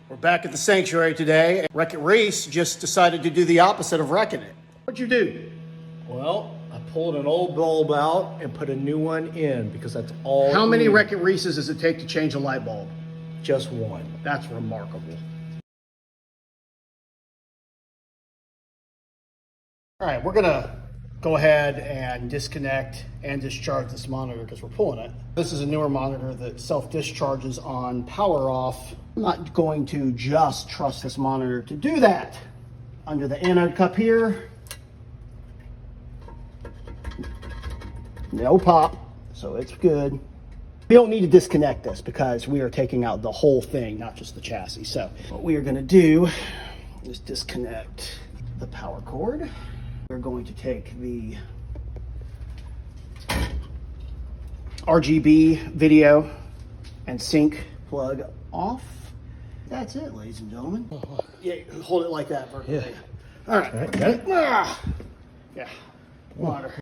We're back at the sanctuary today. Wreck-It Reese just decided to do the opposite of wrecking it. What'd you do? Well, I pulled an old bulb out and put a new one in because that's all. How many Wreck-It Reeses does it take to change a light bulb? Just one. That's remarkable. All right, we're gonna go ahead and disconnect and discharge this monitor because we're pulling it. This is a newer monitor that self-discharges on power off. I'm not going to just trust this monitor to do that. Under the anode cup here, no pop, so it's good. We don't need to disconnect this because we are taking out the whole thing, not just the chassis. So what we are gonna do is disconnect the power cord. We're going to take the RGB video and sync plug off. That's it, ladies and gentlemen. Yeah, hold it like that vertically. Yeah. All right. All right, got it? Yeah. Water.